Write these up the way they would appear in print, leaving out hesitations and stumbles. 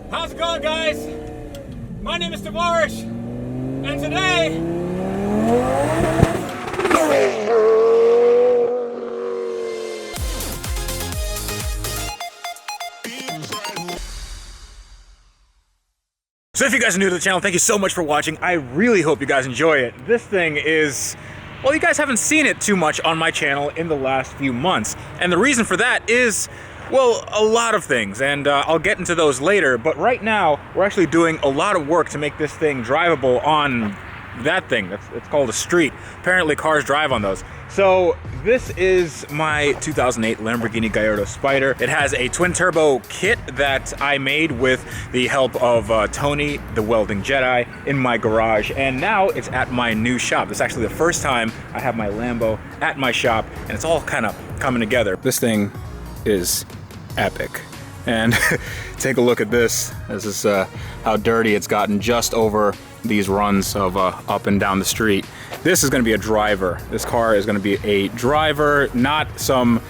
How's it going, guys? My name is Tavarish, and today so if you guys are new to the channel, thank you so much for watching. I really hope you guys enjoy it. This thing is, well, you guys haven't seen it too much on my channel in the last few months, and the reason for that is, well, a lot of things, and I'll get into those later, but right now, we're actually doing a lot of work to make this thing drivable on that thing. It's called a street. Apparently cars drive on those. So this is my 2008 Lamborghini Gallardo Spider. It has a twin turbo kit that I made with the help of Tony, the welding Jedi, in my garage, and now it's at my new shop. This is actually the first time I have my Lambo at my shop, and it's all kind of coming together. This thing is epic, and take a look at this. This is how dirty it's gotten just over these runs of up and down the street. This is going to be a driver. This car is going to be a driver, not some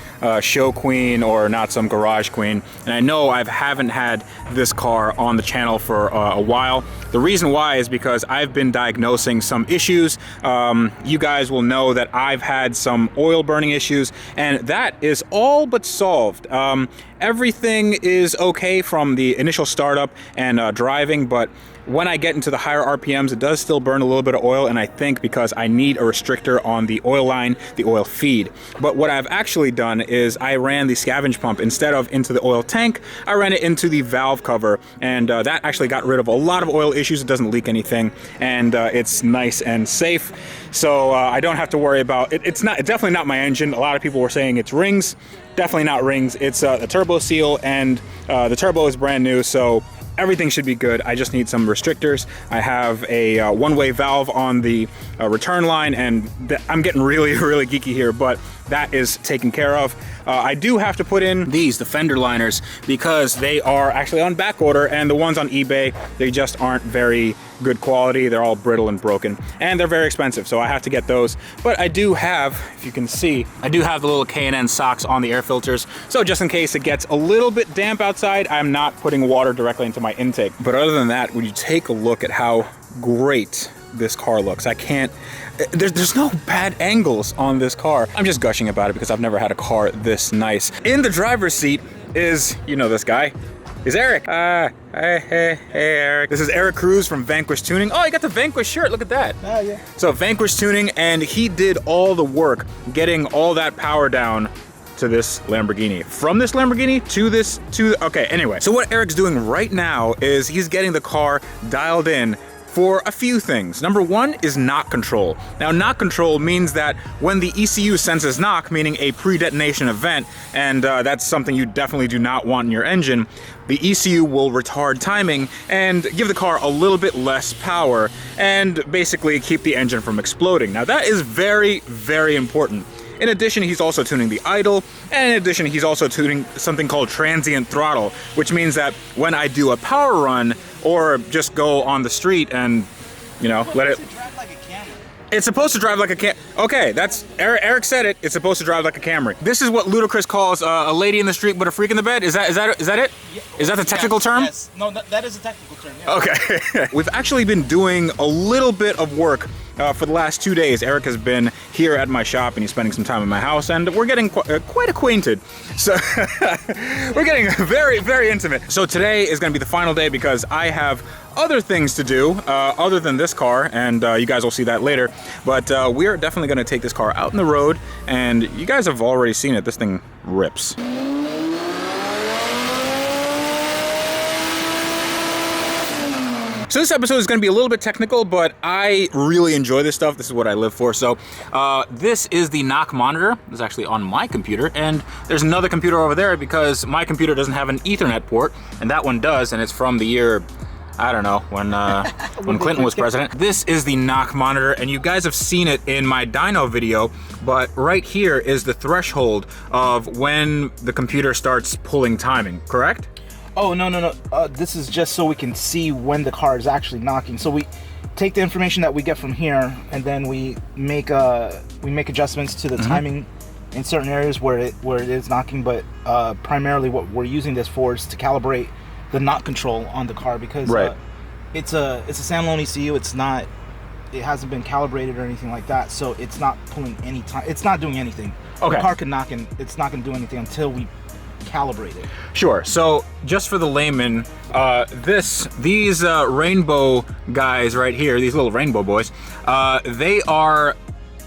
show queen or not some garage queen. And I know I haven't had this car on the channel for a while. The reason why is because I've been diagnosing some issues. You guys will know that I've had some oil burning issues, and that is all but solved. Everything is okay from the initial startup and driving, but when I get into the higher RPMs, it does still burn a little bit of oil, and I think because I need a restrictor on the oil line, the oil feed. But what I've actually done is I ran the scavenge pump instead of into the oil tank. I ran it into the valve cover, and that actually got rid of a lot of oil issues. It doesn't leak anything, and it's nice and safe. So I don't have to worry about it. It's definitely not my engine. A lot of people were saying it's rings. Definitely not rings. It's a turbo seal, and the turbo is brand new, so everything should be good. I just need some restrictors. I have a one-way valve on the return line, and I'm getting really geeky here, but that is taken care of. I do have to put in the fender liners because they are actually on back order, and the ones on eBay, they just aren't very good quality. They're all brittle and broken, and they're very expensive, so I have to get those. But I do have, if you can see, I do have the little K&N socks on the air filters, so just in case it gets a little bit damp outside, I'm not putting water directly into my intake. But other than that, when you take a look at how great this car looks, I can't, there's no bad angles on this car. I'm just gushing about it because I've never had a car this nice. In the driver's seat is, you know this guy, is Eric. Hey, Eric. This is Eric Cruz from Vanquish Tuning. Oh, you got the Vanquish shirt, look at that. Oh, yeah. So Vanquish Tuning, and he did all the work getting all that power down to this Lamborghini. From this Lamborghini to this, okay, anyway. So what Eric's doing right now is he's getting the car dialed in for a few things. Number one is knock control. Now, knock control means that when the ECU senses knock, meaning a pre-detonation event, and that's something you definitely do not want in your engine, the ECU will retard timing and give the car a little bit less power and basically keep the engine from exploding. Now, that is very important. In addition, he's also tuning the idle, and in addition, he's also tuning something called transient throttle, which means that when I do a power run or just go on the street and, you know, let it... It's supposed to drive like a Camry. Okay, that's Eric said it. It's supposed to drive like a Camry. This is what Ludacris calls a lady in the street but a freak in the bed. Is that it? Yeah. Is that the technical term? Yes. No, that is a technical term. Yeah. Okay. We've actually been doing a little bit of work for the last 2 days. Eric has been here at my shop, and he's spending some time in my house, and we're getting quite acquainted. So we're getting very intimate. So today is going to be the final day because I have other things to do other than this car, and you guys will see that later. But we are definitely going to take this car out on the road, and you guys have already seen it. This thing rips. So this episode is going to be a little bit technical, but I really enjoy this stuff. This is what I live for. So this is the knock monitor. It's actually on my computer, and there's another computer over there because my computer doesn't have an Ethernet port, and that one does, and it's from the year, I don't know, when Clinton was president. This is the knock monitor, and you guys have seen it in my dyno video, but right here is the threshold of when the computer starts pulling timing, correct? Oh, no. This is just so we can see when the car is actually knocking. So we take the information that we get from here, and then we make adjustments to the timing in certain areas where it is knocking. But primarily, what we're using this for is to calibrate the knock control on the car because it's a standalone ECU. It hasn't been calibrated or anything like that, so it's not pulling any time. It's not doing anything. Okay. The car can knock and it's not going to do anything until we calibrate it. Sure. So just for the layman, these rainbow guys right here, these little rainbow boys, they are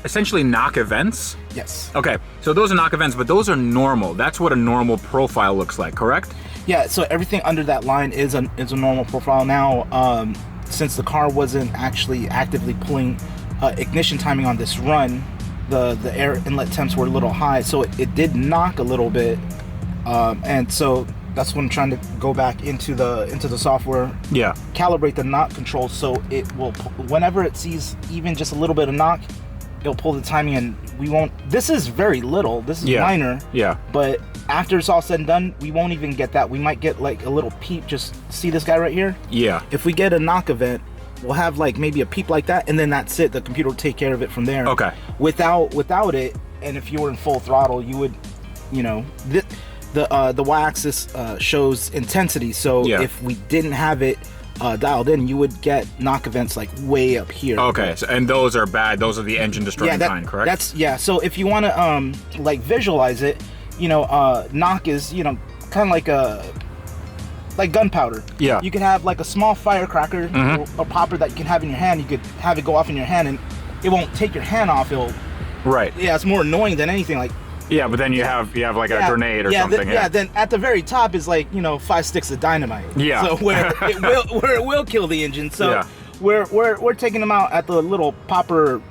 essentially knock events. Yes. Okay. So those are knock events, but those are normal. That's what a normal profile looks like, correct? Yeah. So everything under that line is a normal profile now. Since the car wasn't actually actively pulling ignition timing on this run, the air inlet temps were a little high, so it did knock a little bit, and so that's when I'm trying to go back into the software, calibrate the knock control, so it will, whenever it sees even just a little bit of knock, it'll pull the timing, and we won't. This is very little. This is minor. Yeah. But after it's all said and done, we won't even get that. We might get like a little peep. Just see this guy right here? Yeah. If we get a knock event, we'll have like maybe a peep like that, and then that's it. The computer will take care of it from there. Okay. Without it, and if you were in full throttle, you would, the y-axis shows intensity. So if we didn't have it dialed in, you would get knock events like way up here. Okay, so, and those are bad. Those are the engine destroying kind, correct? So if you want to like visualize it, knock is kind of like gunpowder. Yeah. You can have like a small firecracker or popper that you can have in your hand. You could have it go off in your hand, and it won't take your hand off. It'll. Right. Yeah, it's more annoying than anything. Like. Yeah, but then you have like a grenade or something. Then at the very top is like 5 sticks of dynamite. Yeah. So where it will kill the engine. So we're taking them out at the little popper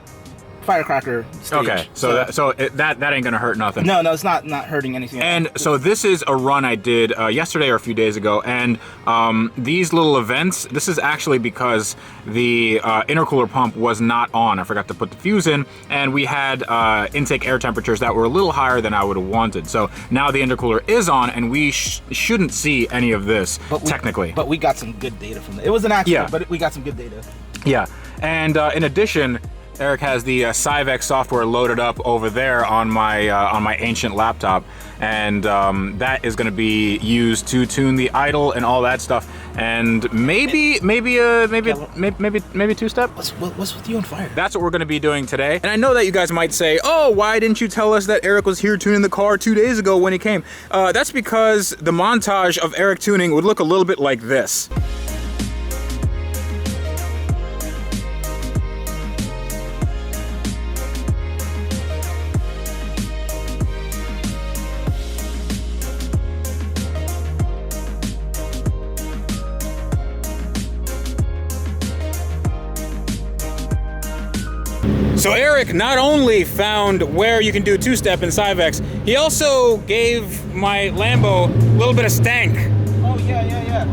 firecracker stage. Okay, so that ain't gonna hurt nothing. No, it's not hurting anything. And so this is a run I did yesterday or a few days ago, and these little events, this is actually because the intercooler pump was not on. I forgot to put the fuse in, and we had intake air temperatures that were a little higher than I would have wanted. So now the intercooler is on, and we shouldn't see any of this technically. But we got some good data from it. It was an accident, but we got some good data. Yeah, and in addition, Eric has the Cyvex software loaded up over there on my ancient laptop, and that is going to be used to tune the idle and all that stuff, and maybe two-step. What's with you on fire? That's what we're going to be doing today. And I know that you guys might say, "Oh, why didn't you tell us that Eric was here tuning the car 2 days ago when he came?" That's because the montage of Eric tuning would look a little bit like this. So Eric not only found where you can do two-step in Cyvex, he also gave my Lambo a little bit of stank. Oh, yeah.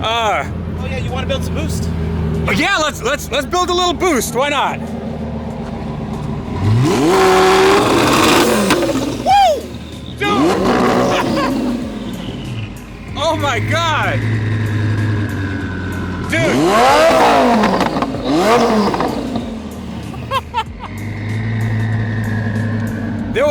Oh yeah, you want to build some boost? Yeah, let's build a little boost. Why not? Woo! Dude! Oh my God! Dude! There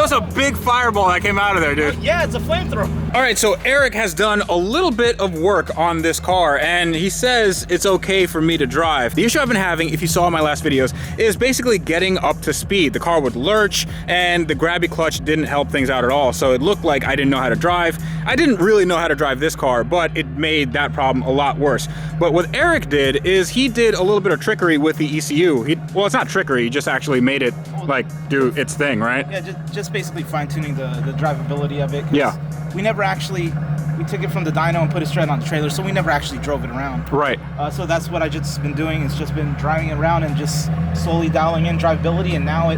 was a big fireball that came out of there, dude. Yeah, it's a flamethrower. All right, so Eric has done a little bit of work on this car, and he says it's okay for me to drive. The issue I've been having, if you saw my last videos, is basically getting up to speed. The car would lurch, and the grabby clutch didn't help things out at all, so it looked like I didn't know how to drive. I didn't really know how to drive this car, but it made that problem a lot worse. But what Eric did is he did a little bit of trickery with the ECU. Well, it's not trickery, he just actually made it like do its thing, right? Yeah, just basically fine-tuning the drivability of it. Yeah. We took it from the dyno and put it straight on the trailer, so we never actually drove it around. Right. So that's what I just been doing. It's just been driving it around and just slowly dialing in drivability. And now it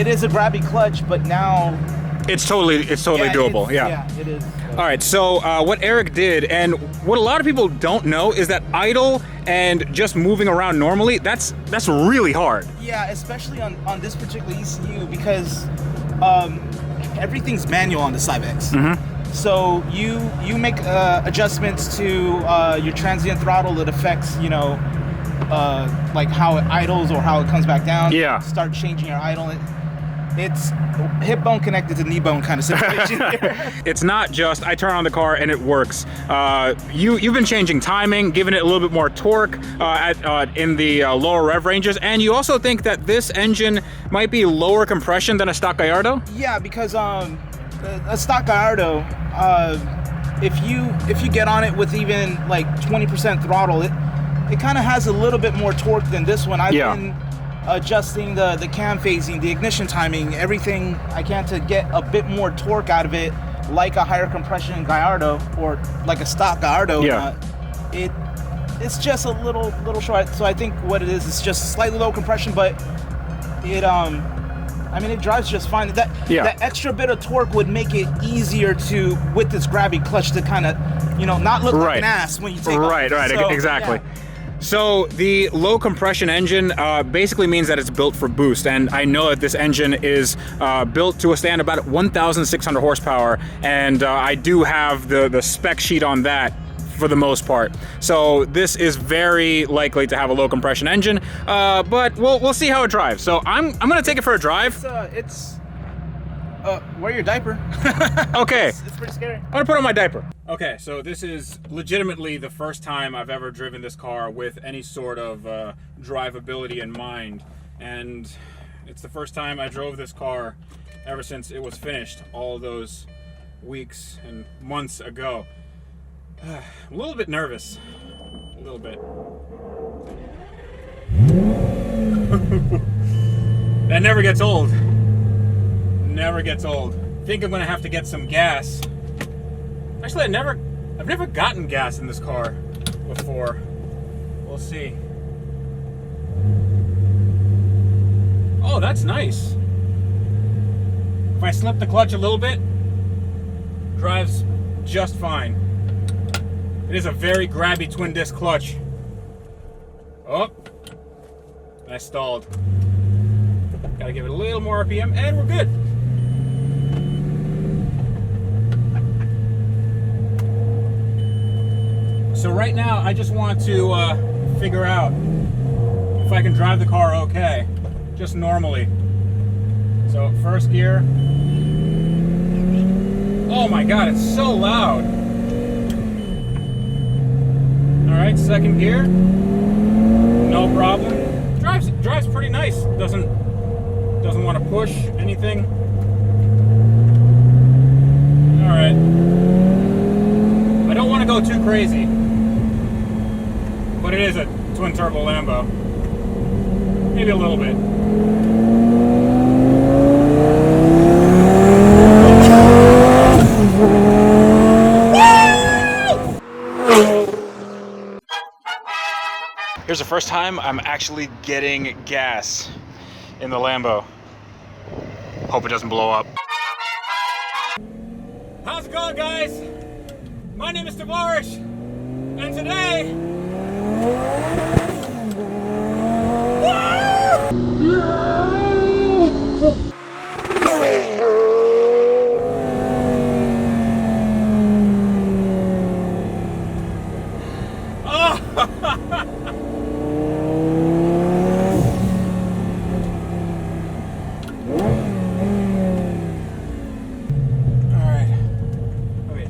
is a grabby clutch, but now it's totally doable. Yeah, it is. All right, so what Eric did, and what a lot of people don't know, is that idle and just moving around normally, that's really hard. Yeah, especially on this particular ECU, because everything's manual on the Cyvex. So you make adjustments to your transient throttle that affects, you know, like how it idles or how it comes back down. Yeah. Start changing your idle. It's hip bone connected to knee bone kind of situation. It's not just I turn on the car and it works. You've been changing timing, giving it a little bit more torque in the lower rev ranges, and you also think that this engine might be lower compression than a stock Gallardo? Yeah, because a stock Gallardo, if you get on it with even like 20% throttle, it kind of has a little bit more torque than this one. I've been adjusting the cam phasing, the ignition timing, everything I can to get a bit more torque out of it, like a higher compression Gallardo or like a stock Gallardo. Yeah. It's just a little short. So I think what it is just slightly low compression, but it I mean, it drives just fine. That extra bit of torque would make it easier to, with this grabby clutch, to kind of, you know, not look like an ass when you take off. Right, So, exactly. yeah. So the low compression engine basically means that it's built for boost, and I know that this engine is built to withstand about 1,600 horsepower, and I do have the spec sheet on that for the most part. So this is very likely to have a low compression engine, but we'll see how it drives. So I'm gonna take it for a drive. Wear your diaper. Okay. It's pretty scary. I'm gonna put on my diaper. Okay, so this is legitimately the first time I've ever driven this car with any sort of drivability in mind, and it's the first time I drove this car ever since it was finished all those weeks and months ago. I'm a little bit nervous. A little bit. That never gets old. Never gets old. I think I'm gonna have to get some gas. Actually, I've never gotten gas in this car before. We'll see. Oh, that's nice. If I slip the clutch a little bit, drives just fine. It is a very grabby twin disc clutch. Oh, I stalled. Gotta give it a little more RPM and we're good. So right now, I just want to figure out if I can drive the car okay, just normally. So first gear. Oh my God, it's so loud. All right, second gear. No problem. Drives pretty nice. Doesn't want to push anything. All right. I don't want to go too crazy, but it is a twin turbo Lambo. Maybe a little bit. Here's the first time I'm actually getting gas in the Lambo. Hope it doesn't blow up. How's it going, guys? My name is Tavarish, and today...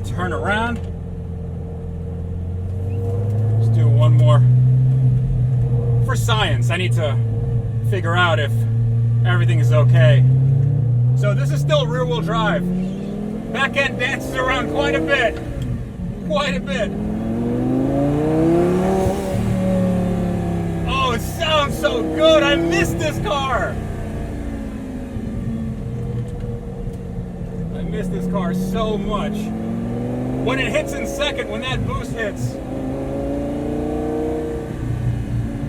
Turn around. Let's do one more. For science, I need to figure out if everything is okay. So this is still rear-wheel drive. Back end dances around quite a bit. Quite a bit. Oh, it sounds so good. I miss this car. I miss this car so much. When it hits in second, when that boost hits.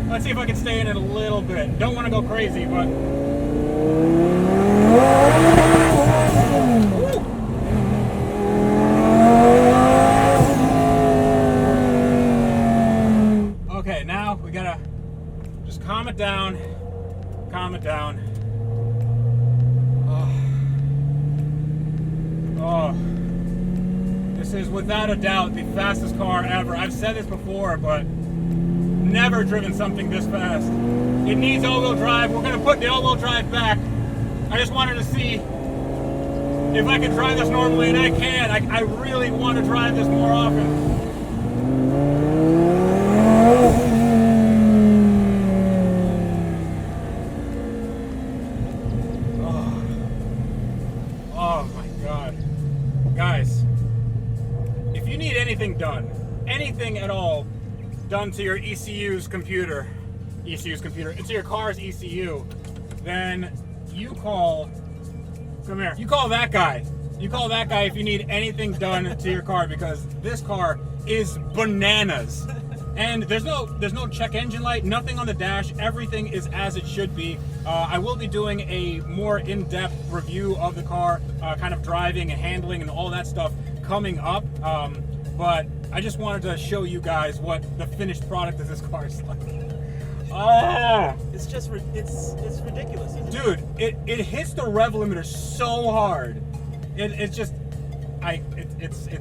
Let's see if I can stay in it a little bit. Don't want to go crazy, but... Okay, now we gotta just calm it down. Calm it down. Oh. This is without a doubt the fastest car ever. I've said this before, but never driven something this fast. It needs all-wheel drive. We're gonna put the all-wheel drive back. I just wanted to see if I could drive this normally, and I can. I really want to drive this more often. Oh my God. Guys, if you need anything done, anything at all done to your it's your car's ECU, then you call that guy. You call that guy if you need anything done to your car, because this car is bananas. And there's no check engine light, nothing on the dash. Everything is as it should be. I will be doing a more in-depth review of the car, kind of driving and handling and all that stuff coming up. But I just wanted to show you guys what the finished product of this car is like. Oh! It's just it's ridiculous, isn't Dude, it hits the rev limiter so hard. It's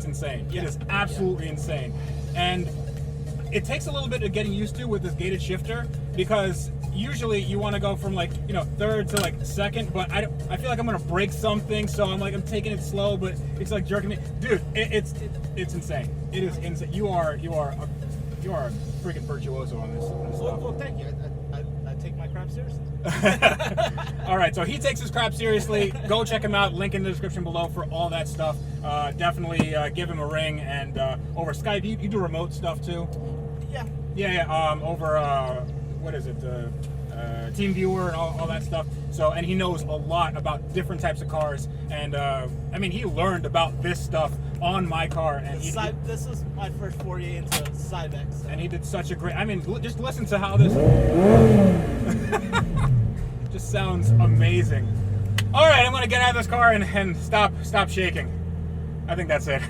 insane. It is absolutely insane. And it takes a little bit of getting used to with this gated shifter, because usually you want to go from like, you know, third to like second, but I feel like I'm gonna break something, so I'm taking it slow, but it's like jerking me. Dude, it's insane. It is insane. You are a freaking virtuoso on this stuff. Well, thank you. I take my crap seriously. All right, so he takes his crap seriously. Go check him out. Link in the description below for all that stuff. Definitely give him a ring, and over Skype. You do remote stuff too. Yeah. Yeah. Over what is it? TeamViewer and all that stuff. So, and he knows a lot about different types of cars. And I mean, he learned about this stuff on my car. And this was my first foray into Cybex. So. And he did such a great. I mean, just listen to how this just sounds amazing. All right, I'm gonna get out of this car and stop shaking. I think that's it.